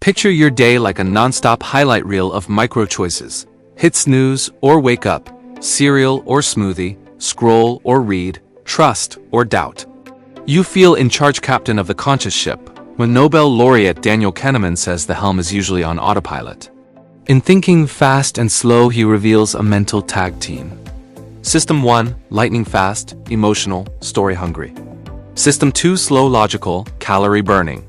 Picture your day like a non-stop highlight reel of micro-choices. Hit snooze or wake up, cereal or smoothie, scroll or read, trust or doubt. You feel in charge, captain of the conscious ship, when Nobel laureate Daniel Kahneman says the helm is usually on autopilot. In Thinking Fast and Slow, he reveals a mental tag team. System 1, lightning fast, emotional, story hungry. System 2, slow logical, calorie burning.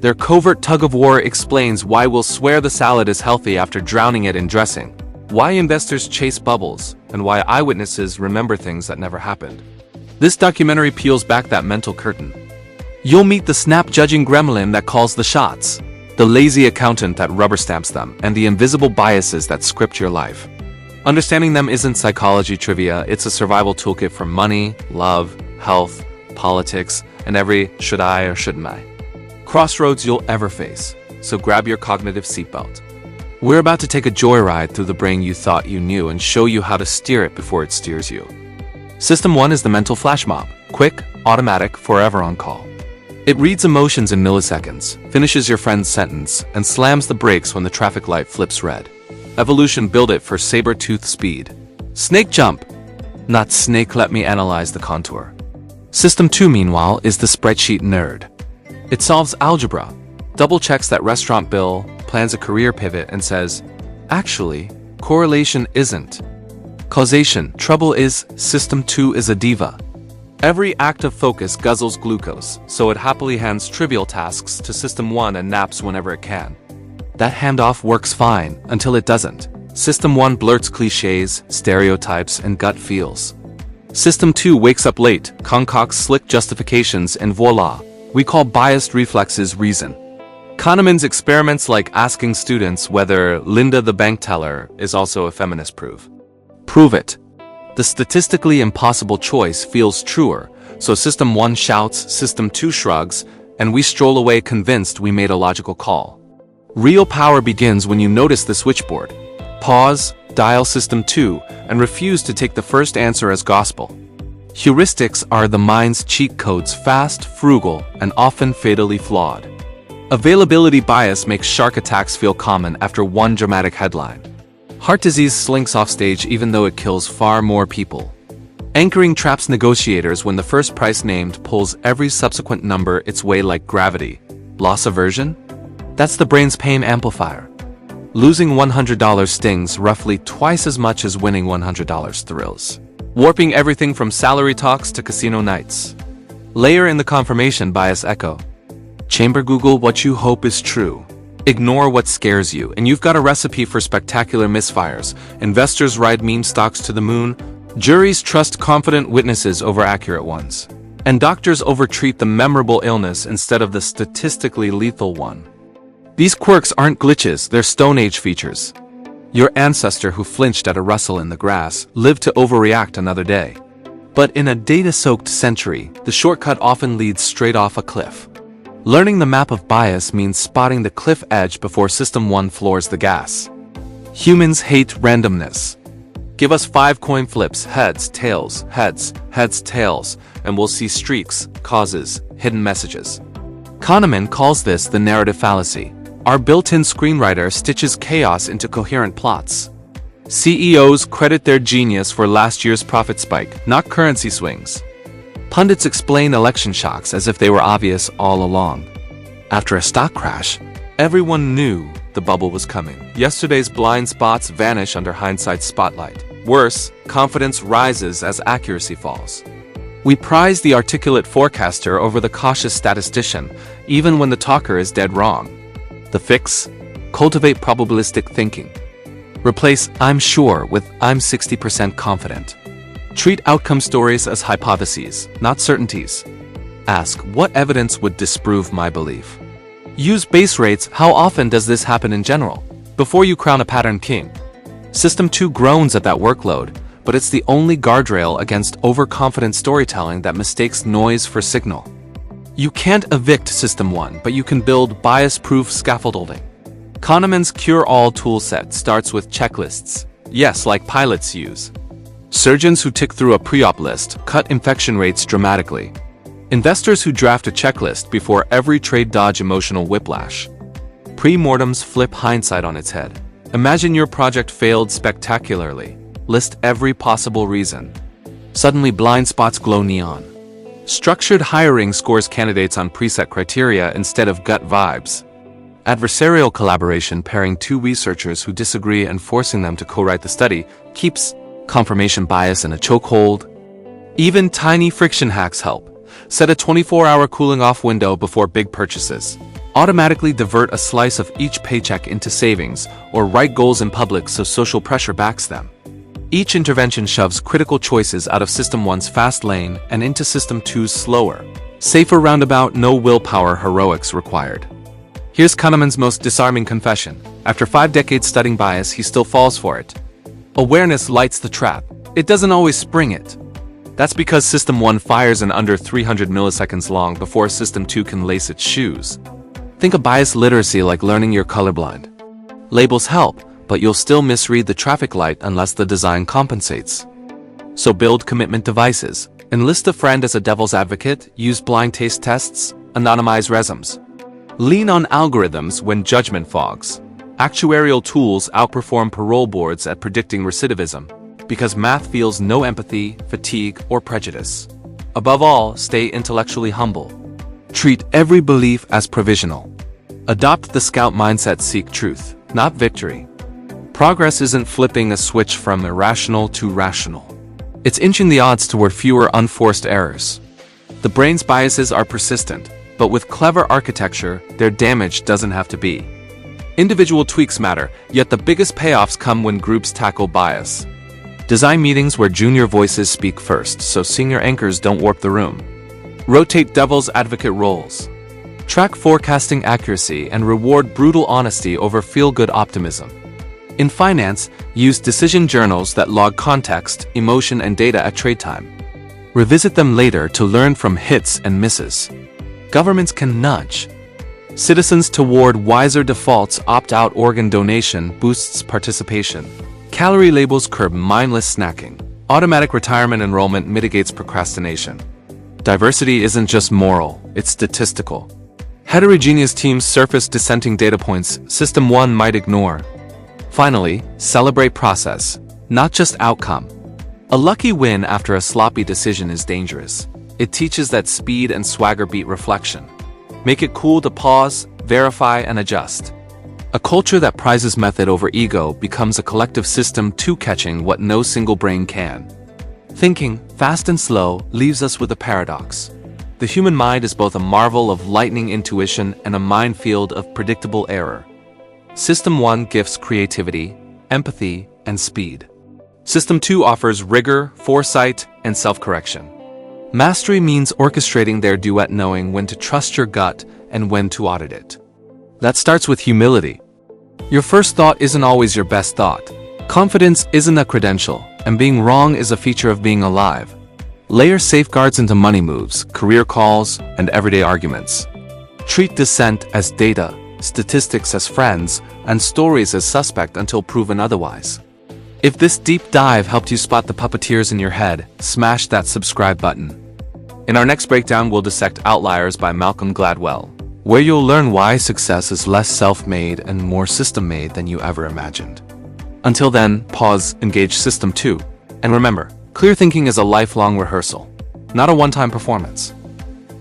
Their covert tug-of-war explains why we'll swear the salad is healthy after drowning it in dressing, why investors chase bubbles, and why eyewitnesses remember things that never happened. This documentary peels back that mental curtain. You'll meet the snap-judging gremlin that calls the shots, the lazy accountant that rubber stamps them, and the invisible biases that script your life. Understanding them isn't psychology trivia, it's a survival toolkit for money, love, health, politics, and every should I or shouldn't I crossroads you'll ever face. So grab your cognitive seatbelt. We're about to take a joyride through the brain you thought you knew and show you how to steer it before it steers you. System 1 is the mental flash mob. Quick, automatic, forever on call. It reads emotions in milliseconds, finishes your friend's sentence, and slams the brakes when the traffic light flips red. Evolution built it for saber-tooth speed. Snake jump! Not snake, let me analyze the contour. System 2, meanwhile, is the spreadsheet nerd. It solves algebra, double-checks that restaurant bill, plans a career pivot, and says, actually, correlation isn't causation. Trouble is, System 2 is a diva. Every act of focus guzzles glucose, so it happily hands trivial tasks to System 1 and naps whenever it can. That handoff works fine, until it doesn't. System 1 blurts cliches, stereotypes, and gut feels. System 2 wakes up late, concocts slick justifications, and voila, we call biased reflexes reason. Kahneman's experiments, like asking students whether Linda the bank teller is also a feminist, prove it. The statistically impossible choice feels truer, so System 1 shouts, System 2 shrugs, and we stroll away convinced we made a logical call. Real power begins when you notice the switchboard. Pause, dial System 2, and refuse to take the first answer as gospel. Heuristics are the mind's cheat codes, fast, frugal, and often fatally flawed. Availability bias makes shark attacks feel common after one dramatic headline. Heart disease slinks off stage even though it kills far more people. Anchoring traps negotiators when the first price named pulls every subsequent number its way like gravity. Loss aversion? That's the brain's pain amplifier. Losing $100 stings roughly twice as much as winning $100 thrills. Warping everything from salary talks to casino nights. Layer in the confirmation bias echo. Chamber Google what you hope is true. Ignore what scares you, and you've got a recipe for spectacular misfires. Investors ride meme stocks to the moon. Juries trust confident witnesses over accurate ones. And doctors overtreat the memorable illness instead of the statistically lethal one. These quirks aren't glitches, they're Stone Age features. Your ancestor who flinched at a rustle in the grass lived to overreact another day. But in a data-soaked century, the shortcut often leads straight off a cliff. Learning the map of bias means spotting the cliff edge before System 1 floors the gas. Humans hate randomness. Give us 5 coin flips, heads, tails, tails, and we'll see streaks, causes, hidden messages. Kahneman calls this the narrative fallacy. Our built-in screenwriter stitches chaos into coherent plots. CEOs credit their genius for last year's profit spike, not currency swings. Pundits explain election shocks as if they were obvious all along. After a stock crash, everyone knew the bubble was coming. Yesterday's blind spots vanish under hindsight's spotlight. Worse, confidence rises as accuracy falls. We prize the articulate forecaster over the cautious statistician, even when the talker is dead wrong. The fix? Cultivate probabilistic thinking. Replace "I'm sure" with "I'm 60% confident." Treat outcome stories as hypotheses, not certainties. Ask, what evidence would disprove my belief? Use base rates, how often does this happen in general, before you crown a pattern king. System 2 groans at that workload, but it's the only guardrail against overconfident storytelling that mistakes noise for signal. You can't evict System 1, but you can build bias-proof scaffolding. Kahneman's cure-all toolset starts with checklists. Yes, like pilots use. Surgeons who tick through a pre-op list cut infection rates dramatically. Investors who draft a checklist before every trade dodge emotional whiplash. Pre-mortems flip hindsight on its head. Imagine your project failed spectacularly. List every possible reason. Suddenly blind spots glow neon. Structured hiring scores candidates on preset criteria instead of gut vibes. Adversarial collaboration, pairing two researchers who disagree and forcing them to co-write the study, keeps confirmation bias in a chokehold. Even tiny friction hacks help. Set a 24-hour cooling-off window before big purchases. Automatically divert a slice of each paycheck into savings, or write goals in public so social pressure backs them. Each intervention shoves critical choices out of System 1's fast lane and into System 2's slower, safer roundabout, no willpower heroics required. Here's Kahneman's most disarming confession. After 5 decades studying bias, he still falls for it. Awareness lights the trap. It doesn't always spring it. That's because System 1 fires in under 300 milliseconds long before System 2 can lace its shoes. Think of bias literacy like learning you're colorblind. Labels help, but you'll still misread the traffic light unless the design compensates. So build commitment devices. Enlist a friend as a devil's advocate, use blind taste tests, anonymize resumes. Lean on algorithms when judgment fogs. Actuarial tools outperform parole boards at predicting recidivism, because math feels no empathy, fatigue, or prejudice. Above all, stay intellectually humble. Treat every belief as provisional. Adopt the scout mindset, seek truth, not victory. Progress isn't flipping a switch from irrational to rational. It's inching the odds toward fewer unforced errors. The brain's biases are persistent, but with clever architecture, their damage doesn't have to be. Individual tweaks matter, yet the biggest payoffs come when groups tackle bias. Design meetings where junior voices speak first, so senior anchors don't warp the room. Rotate devil's advocate roles. Track forecasting accuracy and reward brutal honesty over feel-good optimism. In finance, use decision journals that log context, emotion, and data at trade time. Revisit them later to learn from hits and misses. Governments can nudge citizens toward wiser defaults. Opt-out organ donation boosts participation. Calorie labels curb mindless snacking. Automatic retirement enrollment mitigates procrastination. Diversity isn't just moral, it's statistical. Heterogeneous teams surface dissenting data points System 1 might ignore. Finally, celebrate process, not just outcome. A lucky win after a sloppy decision is dangerous. It teaches that speed and swagger beat reflection. Make it cool to pause, verify, and adjust. A culture that prizes method over ego becomes a collective system too, catching what no single brain can. Thinking, fast and slow, leaves us with a paradox. The human mind is both a marvel of lightning intuition and a minefield of predictable error. System 1 gifts creativity, empathy, and speed. System 2 offers rigor, foresight, and self-correction. Mastery means orchestrating their duet, knowing when to trust your gut and when to audit it. That starts with humility. Your first thought isn't always your best thought. Confidence isn't a credential, and being wrong is a feature of being alive. Layer safeguards into money moves, career calls, and everyday arguments. Treat dissent as data, statistics as friends, and stories as suspect until proven otherwise. If this deep dive helped you spot the puppeteers in your head, smash that subscribe button. In our next breakdown, we'll dissect Outliers by Malcolm Gladwell, where you'll learn why success is less self-made and more system-made than you ever imagined. Until then, pause, engage System 2, and remember, clear thinking is a lifelong rehearsal, not a one-time performance.